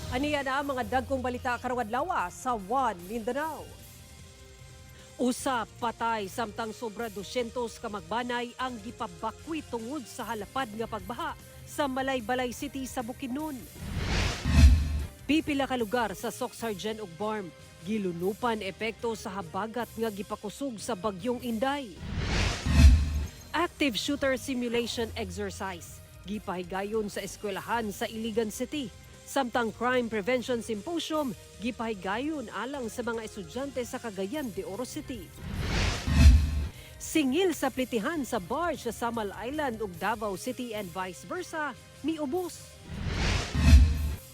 Aniya na ang mga dagkong balita karong adlaw sa One Mindanao. Usa patay samtang sobra 200 ka magbanay ang gipabakwi tungod sa halapad nga pagbaha sa Malaybalay City sa Bukidnon. Pipila ka lugar sa Socsargen ug Barm gilunupan epekto sa habagat nga gipakusog sa bagyong Inday. Active shooter simulation exercise gipahigayon sa eskwelahan sa Iligan City. Samtang Crime Prevention Symposium, gipahigayon alang sa mga estudyante sa Cagayan de Oro City. Singil sa plitihan sa barge sa Samal Island ug Davao City and vice versa, miubos.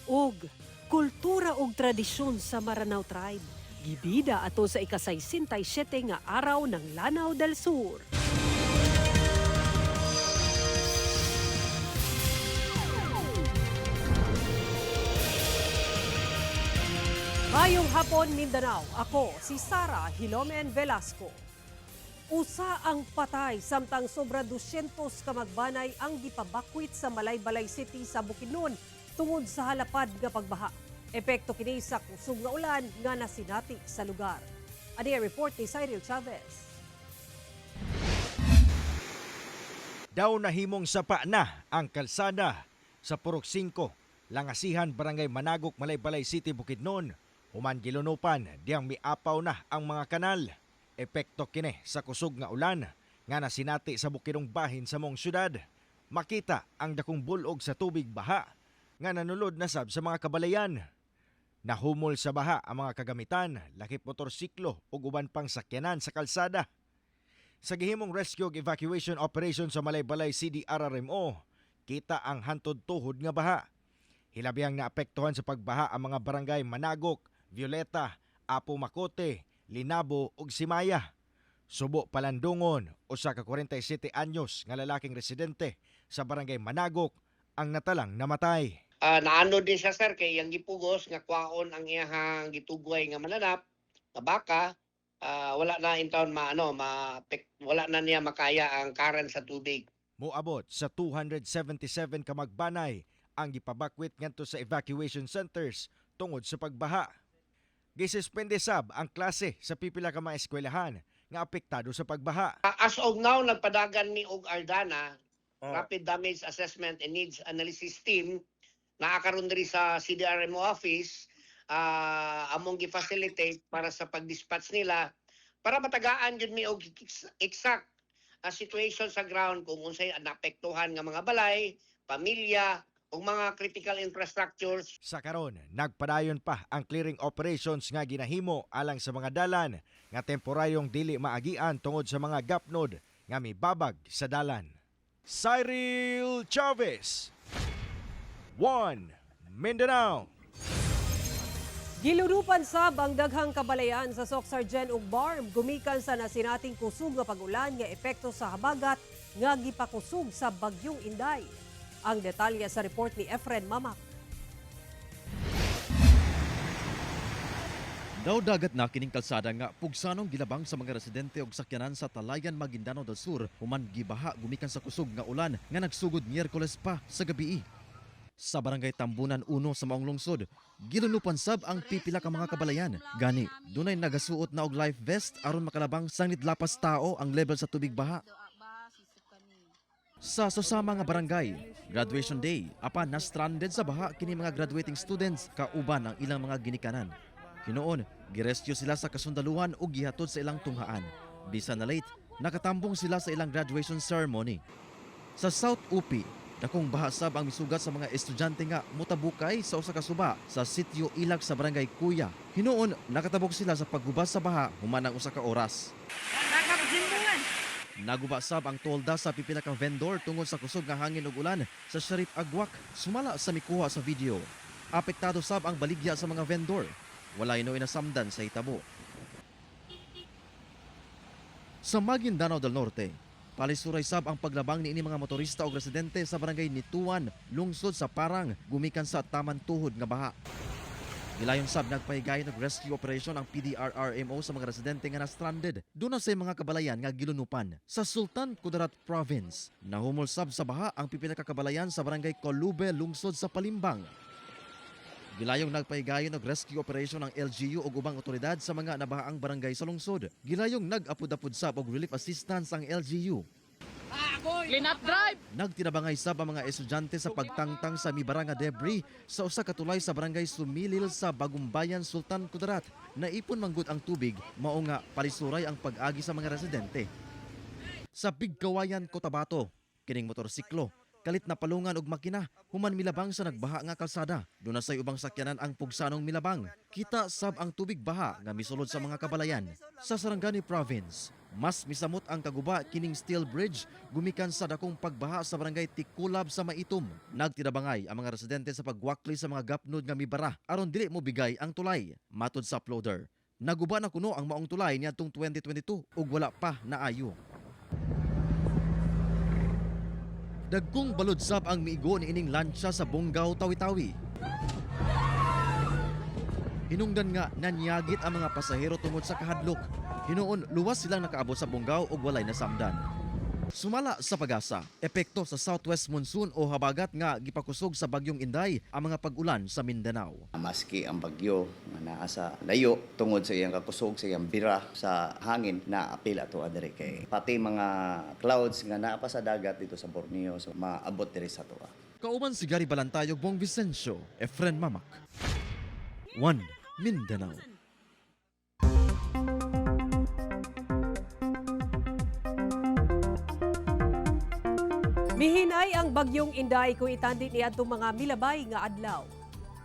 Ug kultura ug tradisyon sa Maranao Tribe, gibida ato sa ika-67 nga araw ng Lanao del Sur. Mayong hapon Mindanao, ako si Sara Hilomen Velasco. Usa ang patay samtang sobra 200 ka magbanay ang gipabakwit sa Malaybalay City sa Bukidnon tungod sa halapad nga pagbaha. Epekto kini sa kusog nga ulan nga nasinati sa lugar. Ani report ni Cyril Chavez. Daw nahimong sapa na ang kalsada sa Purok 5, Langasihan, Barangay Managok, Malaybalay City, Bukidnon. Human gilunupan diyang miapaw na ang mga kanal. Epekto kini sa kusog nga ulan nga nasinati sa bukidong bahin sa mong syudad. Makita ang dakong bulog sa tubig baha nga nanulod na sab sa mga kabalayan. Nahumol sa baha ang mga kagamitan, lakip motorsiklo ug uban pang sakyanan sa kalsada. Sa gihimong rescue ug evacuation operation sa Malaybalay CDRRMO, kita ang hantod tuhod nga baha. Hilabihang naapektuhan sa pagbaha ang mga barangay Managok, Violeta, Apo Makote, Linabo ug Simaya. Subo Palandungon, usa ka 47 anyos nga lalaking residente sa barangay Managok ang natalang namatay. Naano din siya sir kay yang gipugos nga kwaon ang iyahang gitugway nga mananap nga baka wala na in town wala na niya makaya ang karan sa tubig. Moabot sa 277 ka magbanay ang gipabakwit ngadto sa evacuation centers tungod sa pagbaha. Gisuspende sab ang klase sa pipila ka mga eskwelahan nga apektado sa pagbaha. As of now nagpadagan ni og Ardana Rapid Damage Assessment and Needs Analysis Team na karon diri sa CDRMO office among gi-facilitate para sa pag-dispatch nila para matagaan jud mi og exact situation sa ground kung unsay naapektuhan nga mga balay, pamilya ug mga critical infrastructures. Sa karon, nagpadayon pa ang clearing operations nga ginahimo alang sa mga dalan nga temporaryong dili maagian tungod sa mga gapnod nga mibabag sa dalan. Cyril Chavez, One Mindanao. Gilunupan sab ang daghang kabalayan sa Socsargen ug Barm gumikan sa nasinating kusog nga pag-ulan nga epekto sa habagat nga gipakusog sa bagyong Inday. Ang detalye sa report ni Efren Mamak. Daw dagat na kining kalsada nga pugsanong gilabang sa mga residente og sakyanan sa Talayan, Maguindanao del Sur human gibaha gumikan sa kusog nga ulan nga nagsugod Miyerkules pa sa gabii. Sa barangay Tambunan 1 sa maong lungsod, gilunupan sab ang pipila ka mga kabalayan. Gani, dunay nagasuot na og life vest aron makalabang sang nidlapas tao ang level sa tubig baha. Sa susama nga barangay, graduation day, apan na stranded sa baha kini mga graduating students kauban ang ilang mga ginikanan. Hinoon, girescue sila sa kasundaluhan ug gihatod sa ilang tunghaan. Bisan na late, nakatambong sila sa ilang graduation ceremony. Sa South Upi, dakong baha sab ang misugat sa mga estudyante nga mutabukay sa usa ka suba sa Sitio Ilag sa barangay Kuya. Hinoon, nakatabok sila sa paggubas sa baha human ang usa ka oras. Naguba sab ang tolda sa pipila ka vendor tungod sa kusog nga hangin ug ulan sa Sharif Agwak sumala sa mikuha sa video. Apektado sab ang baligya sa mga vendor. Walay no inasamdan sa hitabo. Sa Maguindanao del Norte, palisuray sab ang paglabang niini mga motorista ug residente sa barangay Nituan, lungsod sa Parang, gumikan sa taman tuhod nga baha. Gilayon sab nagpahigayon og rescue operation ang PDRRMO sa mga residente nga na-stranded. Doon sa mga kabalayan nga gilunupan. Sa Sultan Kudarat Province, nahumol sab sa baha ang pipila ka kabalayan sa barangay Colube, lungsod sa Palimbang. Gilayong nagpahigayon og rescue operation ng LGU ug ubang otoridad sa mga nabahaang barangay sa lungsod. Gilayong nag-apod-apod sab og relief assistance ang LGU. Clean up drive! Nagtinabangay sab ang mga estudyante sa pagtangtang sa mibara nga debris sa usa ka tulay sa barangay Sumilil sa Bagumbayan, Sultan Kudarat. Naipon manggod ang tubig, mao nga palisuray ang pag-agi sa mga residente. Sa Bigkawayan, Cotabato, kining motorsiklo kalit na palungan og makina human milabang sa nagbaha nga kalsada. Doon say ubang sakyanan ang pugsanong milabang. Kita sab ang tubig baha nga misulod sa mga kabalayan. Sa Sarangani Province, mas misamot ang kaguba kining steel bridge gumikan sa dakong pagbaha sa barangay Tikulab sa Maitom. Nagtinabangay ang mga residente sa pagwakli sa mga gapnod nga mibara aron dili mo bigay ang tulay. Matod sa uploader, naguba na kuno ang maong tulay niadtong 2022 ug wala pa naayo. Dagkong baludsab ang miigo ni ining lansya sa Bungaw, Tawi-Tawi. Hinungdan nga nanyagit ang mga pasahero tungod sa kahadlok. Hinuon luwas silang nakaabot sa Bungaw ug walay nasamdan. Sumala sa pag-asa, epekto sa southwest monsoon o habagat nga gipakusog sa bagyong Inday ang mga pag-ulan sa Mindanao. Maski ang bagyo nga naa sa layo tungod sa iyang kakusog sa iyang bira sa hangin na apil ato adiri kay pati mga clouds nga naa pa sa dagat dito sa Borneo so maabot diri sa tuwa. Kauban si Gary Balantayog, Bong Vicencio, Efren Mamak. 1 Mindanao. Mihinay ang bagyong Inday kung itandi niadtong mga milabay nga adlaw.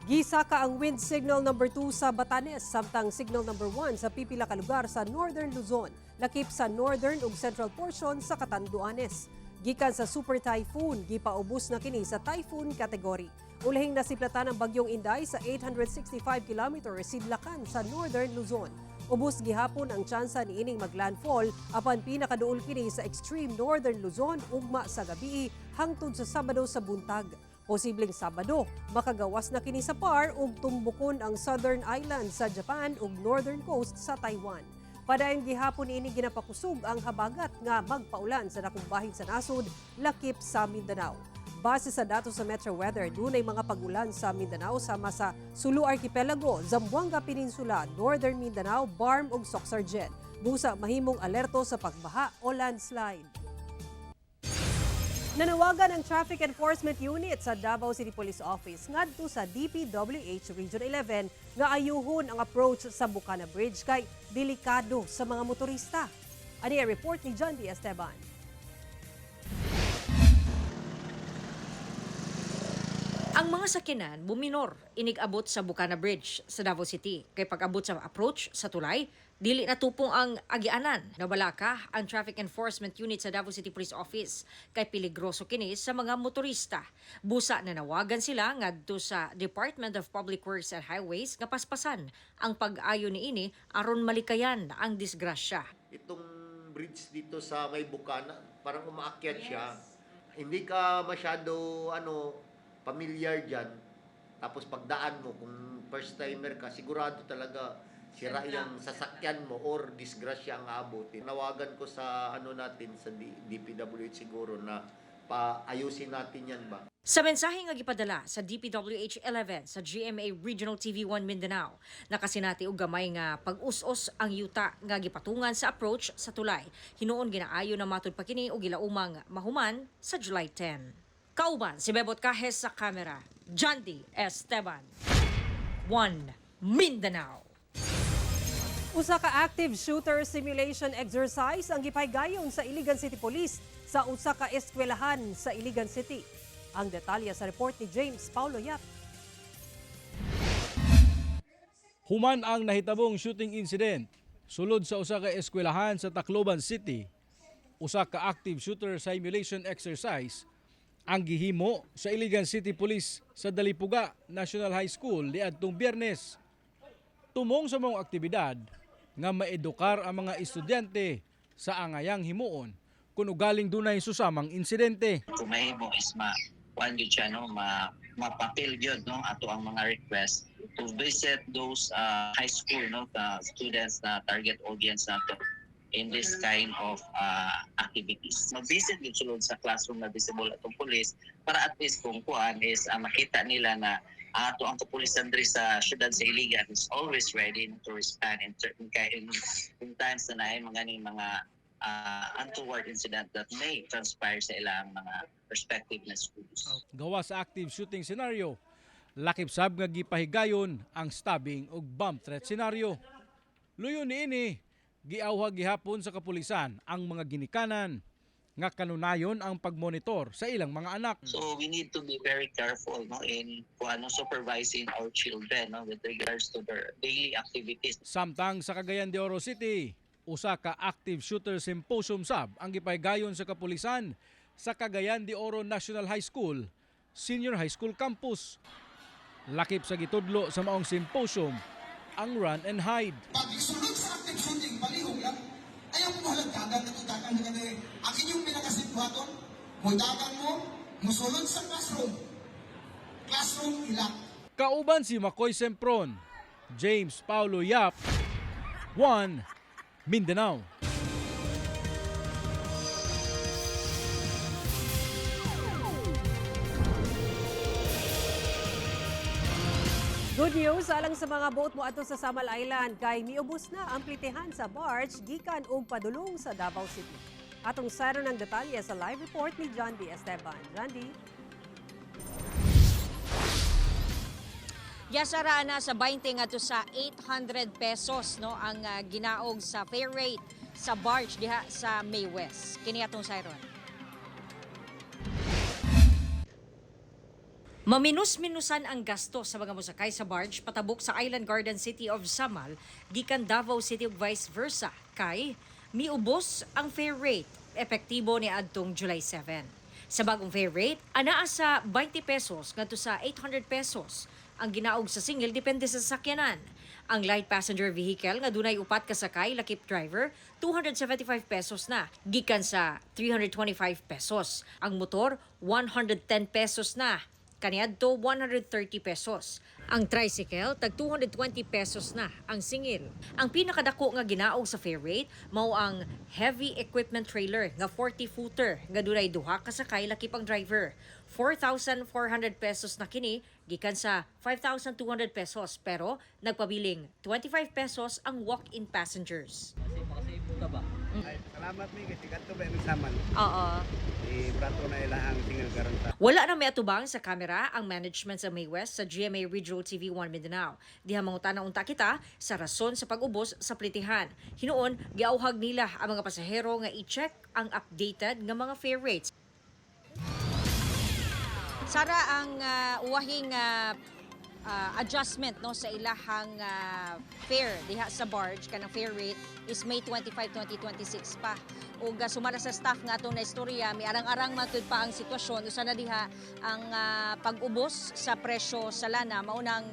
Gisaka ang wind signal number 2 sa Batanes samtang signal number 1 sa pipila ka lugar sa Northern Luzon, lakip sa northern ug central portion sa Catanduanes. Gikan sa super typhoon, gipaubos na kini sa typhoon category. Ulahing nasiplatan ang bagyong Inday sa 865 km sidlakan sa Northern Luzon. Ubos gihapon ang tsansa ni ining maglandfall apan pinakaduol kini sa extreme Northern Luzon ugma sa gabii hangtod sa Sabado sa buntag. Posibleng Sabado, makagawas na kini sa par ug tumbukon ang Southern Islands sa Japan ug Northern Coast sa Taiwan. Padayon gihapon ini ginapakusog ang habagat nga magpaulan sa dakong bahin sa nasod, lakip sa Mindanao. Base sa datos sa Metro Weather, dunay mga pag-ulan sa Mindanao sama sa Sulu Archipelago, Zamboanga Peninsula, Northern Mindanao, Barm ug Soxargen. Busa mahimong alerto sa pagbaha o landslide. Nanawagan ang Traffic Enforcement Unit sa Davao City Police Office ngadto sa DPWH Region 11 nga ayuhon ang approach sa Bucana Bridge kay delikado sa mga motorista. Ani ang report ni John D. Esteban. Ang mga sakinan buminor inig-abot sa Bucana Bridge sa Davao City. Kay pag-abot sa approach sa tulay, dili natupong ang agianan. Nabalaka ang Traffic Enforcement Unit sa Davao City Police Office kay peligroso kini sa mga motorista. Busa na nawagan sila ngadto sa Department of Public Works and Highways nga paspasan ang pag-ayo niini aron malikayan ang disgrasya. Itong bridge dito sa may Bucana, parang umaakyat siya. Hindi ka masyado pamilyar dyan. Tapos pagdaan mo, kung first timer ka, sigurado talaga sira yung sasakyan mo or disgrasya ang aabutin. Nawagan ko sa natin sa DPWH siguro na paayusin natin yan ba. Sa mensahe nga gipadala sa DPWH 11 sa GMA Regional TV1 Mindanao, nakasinati og gamay nga pag-us-os ang yuta nga gipatungan sa approach sa tulay. Hinuon ginaayo na matud pa kini og gilaumang mahuman sa July 10. Kauban si Bebot Cajes sa kamera, John D. Esteban. 1 Mindanao. Usa ka active shooter simulation exercise ang gipaygayon sa Iligan City Police sa usa ka eskwelahan sa Iligan City. Ang detalye sa report ni James Paulo Yap. Human ang nahitabong shooting incident sulod sa usa ka eskwelahan sa Tacloban City. Usa ka active shooter simulation exercise ang gihimo sa Iligan City Police sa Dalipuga National High School niadtong Biyernes. Tumong sa mga aktibidad nga maedukar ang mga estudyante sa angayang himuon kung ugaling dunay susamang insidente. Kung mahimo is mapapil yun ato ang mga request to visit those high school students na target audience nato in this kind of activities. Mag-visit din sulod sa classroom na visible atong police para at least kung kuan is makita nila na ato ang kapulisan diri sa syudad sa Iligan is always ready to respond in certain in times na naay mga untoward incident that may transpire sa ilang mga respective na schools. Gawa sa active shooting scenario, lakip sab nga gipahigayon ang stabbing ug bomb threat scenario. Luyo niini, giawha gihapon sa kapulisan ang mga ginikanan nga kanunayon ang pagmonitor sa ilang mga anak. So we need to be very careful in supervising our children with regards to their daily activities. Samtang sa Cagayan de Oro City, usa ka active shooter symposium sab ang gipahigayon sa kapulisan sa Cagayan de Oro National High School, Senior High School Campus. Lakip sa gitudlo sa maong symposium ang run and hide. Pag isulod sa active shooting, balihog lang. Ayaw mo halagdagan na tutakan na ganun. Akin yung pinakasitwaton, mutakan mo, musulod sa classroom. Classroom ilak. Kauban si Makoy Sempron, James Paulo Yap, 1 Mindanao. Good news alang sa mga boat mo ato sa Samal Island kay miubos na ang plitehan sa barge gikan og padulong sa Davao City. Atong sayro ng detalye sa live report ni John D. Esteban. John D. Yasara na sa 20 ngadto sa 800 pesos no ang ginaog sa fare rate sa barge diha sa May West. Kini atong sayron. Maminus-minusan ang gasto sa mga musakay sa barge patabok sa Island Garden City of Samal gikan Davao City ug vice versa kay miubos ang fare rate epektibo ni adtong July 7. Sa bagong fare rate, anaa sa 20 pesos ngadto sa 800 pesos ang ginaog sa single depende sa sasakyanan. Ang light passenger vehicle nga dunay upat ka sakay lakip driver 275 pesos na gikan sa 325 pesos. Ang motor 110 pesos na kaniadto 130 pesos. Ang tricycle tag 220 pesos na ang singil. Ang pinakadako nga ginaog sa fare rate mao ang heavy equipment trailer nga 40-footer nga dunay duha ka sakay lakip ang driver. 4,400 pesos na kini gikan sa 5,200 pesos pero nagpabiling 25 pesos ang walk-in passengers. Salamat mi kasi kadto ba mi saman. Oo. Brato na ilahang single garanta. Wala na may atubang sa kamera ang management sa May West sa GMA Regional TV 1 Mindanao. Diha mangutana unta kita sa rason sa pag-ubos sa plitihan. Hinuon, giauhag nila ang mga pasahero nga i-check ang updated nga mga fare rates. Sara ang uwahing adjustment no sa ilahang fare diha sa barge kanang fare rate is May 25, 2026 pa. Ug sumara sa staff nga atong na istorya, may arang-arang matud pa ang sitwasyon usa na diha ang pag-ubos sa presyo sa lana maunang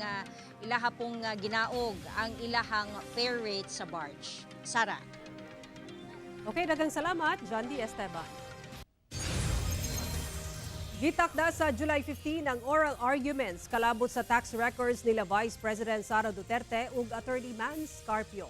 ilaha pong ginaog ang ilahang fare rate sa barge. Sara. Okay, daghang salamat, John D. Esteban. Gitakda sa July 15 ang oral arguments kalabot sa tax records nila Vice President Sara Duterte ug Attorney Mans Carpio.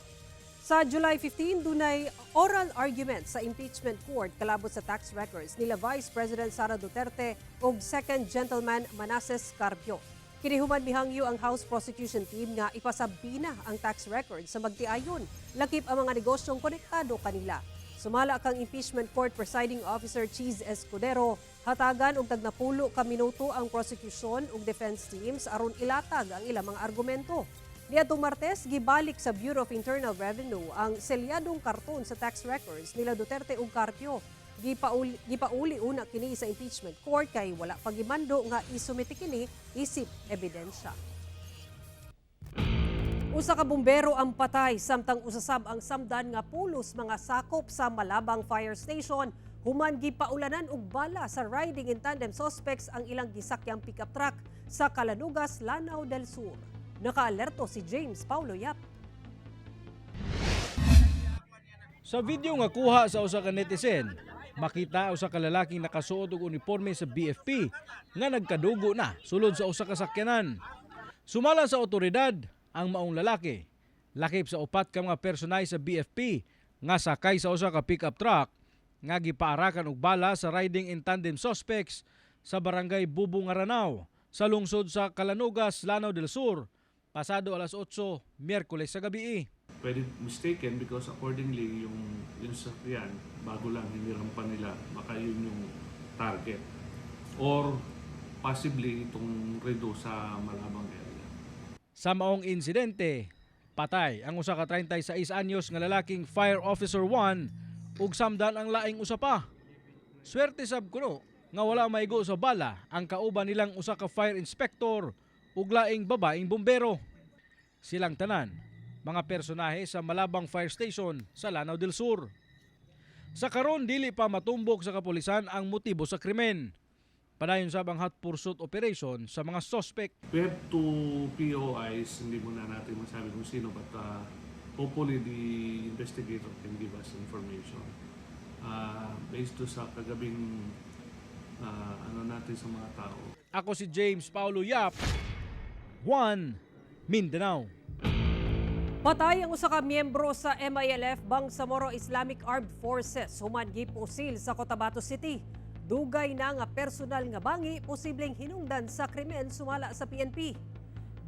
Sa July 15, dunay oral arguments sa impeachment court kalabot sa tax records nila Vice President Sara Duterte ug Second Gentleman Manasseh Carpio. Kinihuman mihangyo ang House Prosecution Team nga ipasabina ang tax records sa magtiayon, lakip ang mga negosyong konektado kanila. Sumala kang impeachment court presiding officer Cheese Escudero, hatagan og tagnapulo ka minuto ang prosecution ug defense teams aron ilatag ang ilang mga argumento. Niadtong Martes, gibalik sa Bureau of Internal Revenue ang selyadong karton sa tax records nila Duterte ug Carpio. Gipauli una kini sa impeachment court kay wala pagimando nga isumiti kini isip ebidensya. Usa ka bumbero ang patay samtang usasab ang samdan nga pulos mga sakop sa Malabang Fire Station. Human gipaulanan og bala sa riding in tandem suspects ang ilang gisakyang pickup truck sa Calanugas, Lanao del Sur. Naka-alerto si James Paulo Yap. Sa video nga kuha sa usa ka netizen, makita usa ka lalaking nakasuot og uniforme sa BFP nga nagkadugo na sulod sa usa ka sakyanan. Sumala sa otoridad ang maong lalaki. Lakip sa upat ka mga personay sa BFP nga sakay sa usa ka pickup truck nga gipaarakan og bala sa riding in tandem suspects sa barangay Bubong Aranao sa lungsod sa Calanugas, Lanao del Sur pasado alas 8 Miyerkules sa gabi. Pwede mistaken because accordingly yung sakyan bago lang hinirampan nila, baka yun yung target or possibly itong redo sa Malabang area. Sa maong insidente, patay ang usa ka 36 anyos nga lalaking Fire Officer 1 ug samdan ang laing usa pa. Swerte sab kuno nga wala maigo sa bala ang kauban nilang usa ka fire inspector ug laing babaeng bombero. Silang tanan mga personahe sa Malabang Fire Station sa Lanao del Sur. Sa karon dili pa matumbok sa kapulisan ang motibo sa krimen. Padayon sab ang hot pursuit operation sa mga suspect. We have two POIs, hindi muna natin masabi kung sino, but hopefully the investigator can give us information. Based to sa kagabing natin sa mga tao. Ako si James Paulo Yap, 1 Mindanao. Patay ang usa ka miyembro sa MILF Bangsamoro Islamic Armed Forces human gipusil sa Cotabato City. Dugay na nga personal nga bangi posibleng hinungdan sa krimen sumala sa PNP.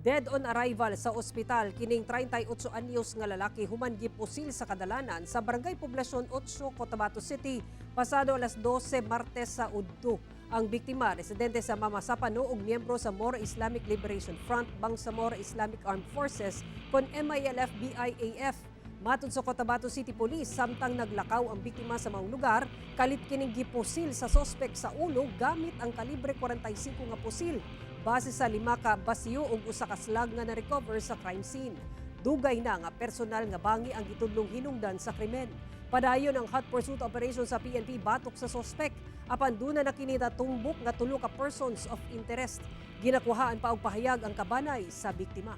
Dead on arrival sa ospital kining 38 anyos nga lalaki human gipusil sa kadalanan sa Barangay Poblasyon 8, Cotabato City pasado alas 12 Martes sa udto. Ang biktima residente sa Mamasapano ug miyembro sa Moro Islamic Liberation Front Bangsamoro Islamic Armed Forces kon MILF BIAF. Matod sa Cotabato City Police, samtang naglakaw ang biktima sa maong lugar, kalit kining gipusil sa sospek sa ulo gamit ang kalibre 45 nga pusil. Base sa 5 ka basiyo ug usa ka slag nga na-recover sa crime scene. Dugay na nga personal nga bangi ang gitudlong hinungdan sa krimen. Padayon ang hot pursuit operation sa PNP batok sa sospek. Apan duna na kini tumbok nga 3 ka persons of interest. Ginakuhaan pa og pahayag ang kabanay sa biktima.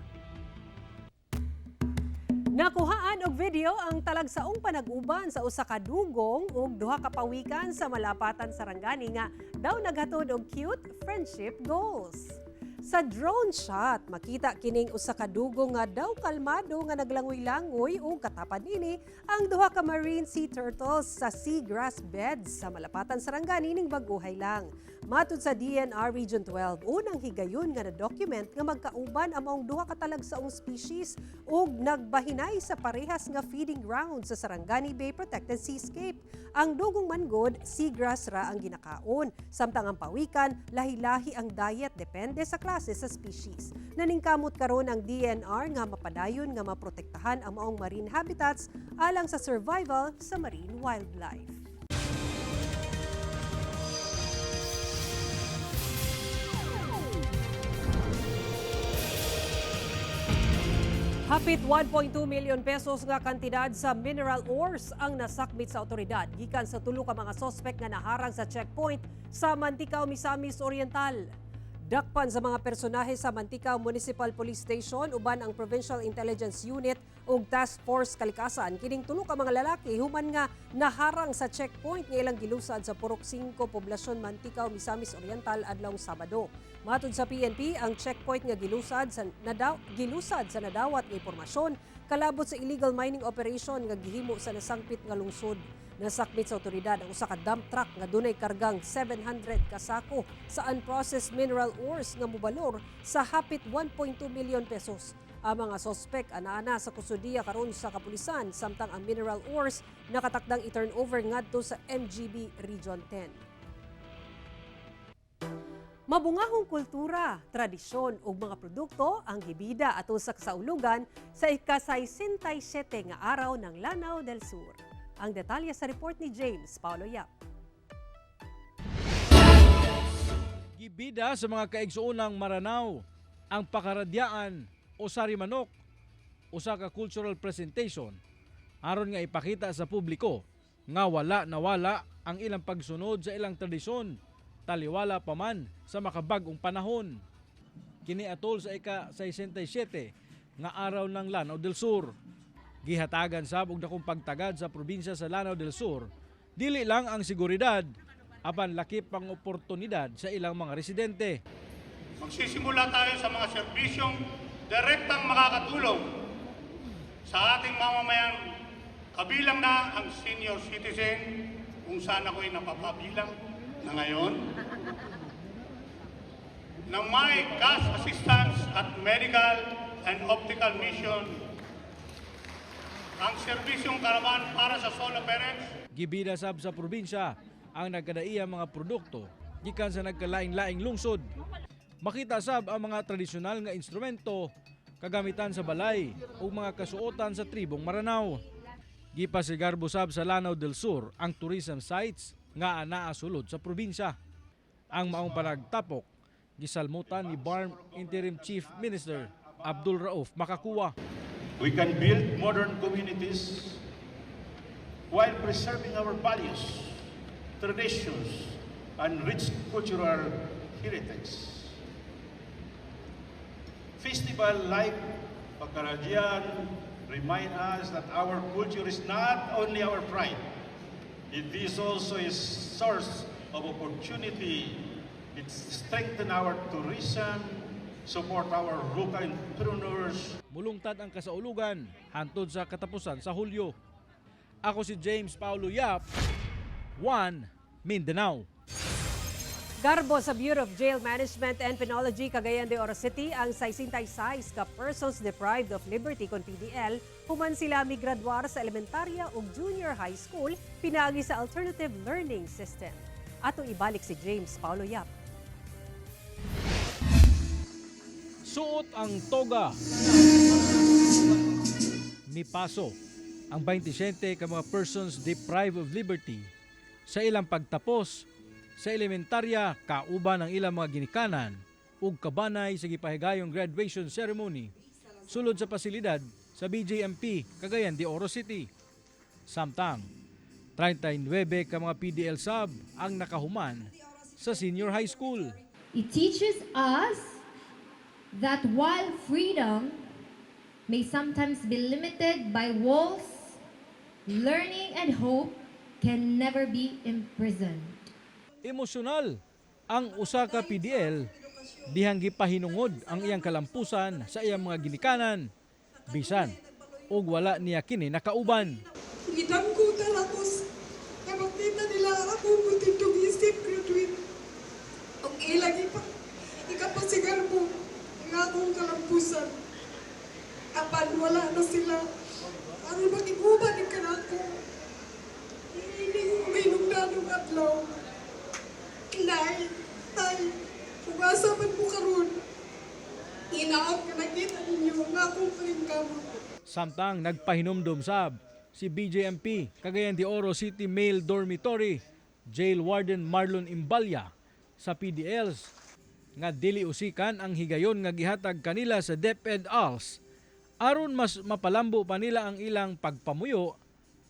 Nakuhaan og video ang talagsaong panag-uban sa usa ka dugong ug 2 ka pawikan sa malapatan Sarangani nga daw naghatod og cute friendship goals. Sa drone shot, makita kining usa ka dugong nga daw kalmado nga naglangoy-langoy ug katapan nini ang 2 ka marine sea turtles sa seagrass beds sa malapatan Sarangani ning baguhay lang. Matud sa DNR Region 12, unang higayon nga na-document nga magkauban among 2 ka talagsaong species ug nagbahinay sa parehas nga feeding ground sa Sarangani Bay Protected Seascape. Ang dugong manggod, seagrass ra ang ginakaon, samtang ang pawikan, lahi-lahi ang diet depende sa klase sa species. Naningkamot karon ang DNR nga mapadayon nga maprotektahan ang maong marine habitats alang sa survival sa marine wildlife. Hapit 1.2 million pesos nga kantidad sa mineral ores ang nasakmit sa otoridad gikan sa 3 ka mga sospek nga naharang sa checkpoint sa Mantikao, Misamis Oriental. Dakpan sa mga personahe sa Mantikao Municipal Police Station uban ang Provincial Intelligence Unit ug Task Force Kalikasan kining 3 ka mga lalaki human nga naharang sa checkpoint nga ilang gilusad sa Purok 5 Poblasyon Mantikao, Misamis Oriental adlawng Sabado. Matud sa PNP, ang checkpoint nga gilusad sa nadawat nga impormasyon kalabot sa illegal mining operation nga gihimo sa nasangpit nga lungsod. Nasakmit sa otoridad ang usa ka dump truck nga dunay kargang 700 ka sako sa unprocessed mineral ores nga mobalor sa hapit 1.2 milyon pesos. Ang mga sospek ana-ana sa kustudiya karon sa kapulisan samtang ang mineral ores nakatakdang i-turnover ngadto sa MGB Region 10. Mabungahong kultura, tradisyon ug mga produkto ang gibida ato sa kasaulugan sa ika-67 nga araw ng Lanao del Sur. Ang detalye sa report ni James Paulo Yap. Gibida sa mga kaigsuunang Maranao ang pakaradyaan o sari manok, usa ka cultural presentation aron nga ipakita sa publiko nga wala nawala ang ilang pagsunod sa ilang tradisyon, taliwala pa man sa makabag-ong panahon. Kini atol sa ika-67 nga araw ng Lanao del Sur. Gihatagan sab og dakong pagtagad sa probinsya sa Lanao del Sur, dili lang ang seguridad, apan lakip pang oportunidad sa ilang mga residente. Magsisimula tayo sa mga serbisyong direktang makakatulong sa ating mamamayang kabilang na ang senior citizen, kung saan ako'y napapabilang na ngayon, na may cash assistance at medical and optical mission, ang serbisyong karaman para sa solo parents. Gibida sab sa probinsya ang nagkadaiya mga produkto gikan sa nagkalaing-laing lungsod. Makita sab ang mga tradisyonal nga instrumento kagamitan sa balay o mga kasuotan sa tribong Maranao. Gipasigarbo sab sa Lanao del Sur ang tourism sites nga anaa sulod sa probinsya. Ang maong panagtapok gisalmutan ni BARM Interim Chief Minister Abdul Rauf Makakuwa. We can build modern communities while preserving our values, traditions, and rich cultural heritage. Festival like Pagkaradian remind us that our culture is not only our pride, it is also a source of opportunity. It strengthens our tourism, support our local entrepreneurs. Mulungtad ang kasaulugan hantod sa katapusan sa Hulyo. Ako si James Paulo Yap, 1 Mindanao. Garbo sa Bureau of Jail Management and Penology Cagayan de Oro City ang 66 ka persons deprived of liberty kon PDL human sila migraduar sa elementarya ug junior high school pinaagi sa alternative learning system. Atong ibalik si James Paulo Yap. Suot ang toga. Mipaso ang 27 ka mga persons deprived of liberty sa ilang pagtapos sa elementarya kauban ng ilang mga ginikanan ug kabanay sa gipahigayong graduation ceremony sulod sa pasilidad sa BJMP Cagayan de Oro City. Samtang 39 ka mga PDL sub ang nakahuman sa senior high school. It teaches us that while freedom may sometimes be limited by walls, learning and hope can never be imprisoned. Emosyonal ang usa ka PDL dihang gipahinungod ang iyang kalampusan sa iyang mga ginikanan bisan og wala niya kini nakauban. Gidangko talakos na makita nila ako mutindog isip graduate. Ang ilagi pa ikapasigar mo ang akong kalampusan. Apan wala na sila. Aron makiguban ni kanako. Hindi may nungdanong adlaw. Nay, tay, ugasa man po karon. Inaap ka nakita ninyo nga akong palingkamot. Samtang nagpahinumdum sab si BJMP Cagayan de Oro City Male Dormitory Jail Warden Marlon Imbalya sa PDLs nga dili usikan ang higayon nga gihatag kanila sa DepEd ALS aron mas mapalambo pa nila ang ilang pagpamuyo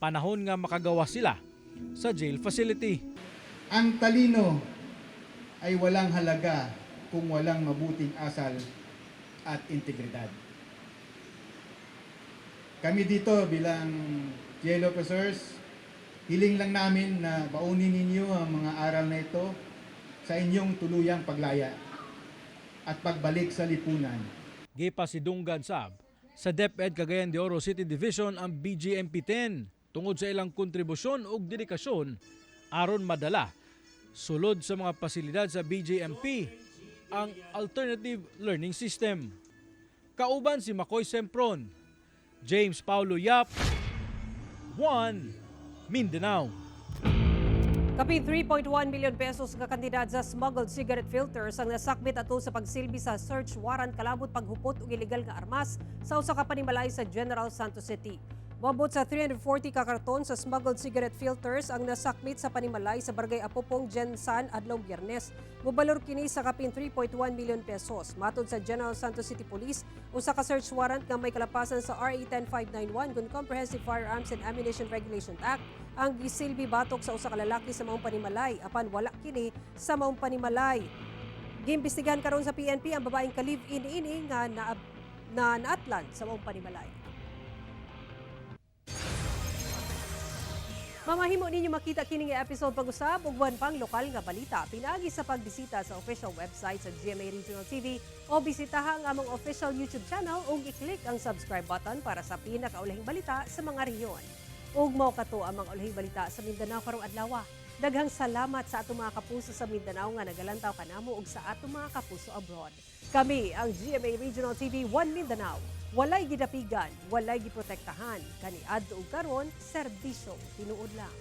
panahon nga makagawa sila sa jail facility. Ang talino ay walang halaga kung walang mabuting asal at integridad. Kami dito bilang jail officers, hiling lang namin na baunin ninyo ang mga aral na ito sa inyong tuluyang paglaya at pagbalik sa lipunan. Gipasidunggan sab sa DepEd Cagayan de Oro City Division ang BJMP-10 tungod sa ilang kontribusyon ug dedikasyon aron madala sulod sa mga pasilidad sa BJMP ang alternative learning system. Kauban si Makoy Sempron, James Paulo Yap, 1 Mindanao. Kapin 3.1 million pesos ka kantidad sa smuggled cigarette filters ang nasakmit ato sa pagsilbi sa search warrant kalabot paghupot og illegal nga armas sa usa ka panimalay sa General Santos City. Moabot sa 340 ka karton sa smuggled cigarette filters ang nasakmit sa panimalay sa Barangay Apopong, Jensan adlaw Biyernes. Mobalor kini sa kapin 3.1 million pesos. Matod sa General Santos City Police, usa ka search warrant nga may kalapasan sa RA 10591 gun Comprehensive Firearms and Ammunition Regulation Act ang gisilbi batok sa usa ka lalaki sa maong panimalay apan wala kini sa maong panimalay. Giimbestigahan karon sa PNP ang babaeng ka-live-in ini nga naatlan sa maong panimalay. Mamahimo ninyo makita kining episode pag-usab ug buwan pang lokal nga balita pinaagi sa pagbisita sa official website sa GMA Regional TV o bisitaha ang among official YouTube channel ug i-click ang subscribe button para sa pinakaulahing balita sa mga rehiyon. Ug mao kato ang mga ulahing balita sa Mindanao karong adlaw. Daghang salamat sa atong mga kapuso sa Mindanao nga nagalantaw kanamo ug sa atong mga kapuso abroad. Kami ang GMA Regional TV 1 Mindanao. Walay gidapigan, walay giprotektahan, kaniadto ug karon serbisyo tinuod lang.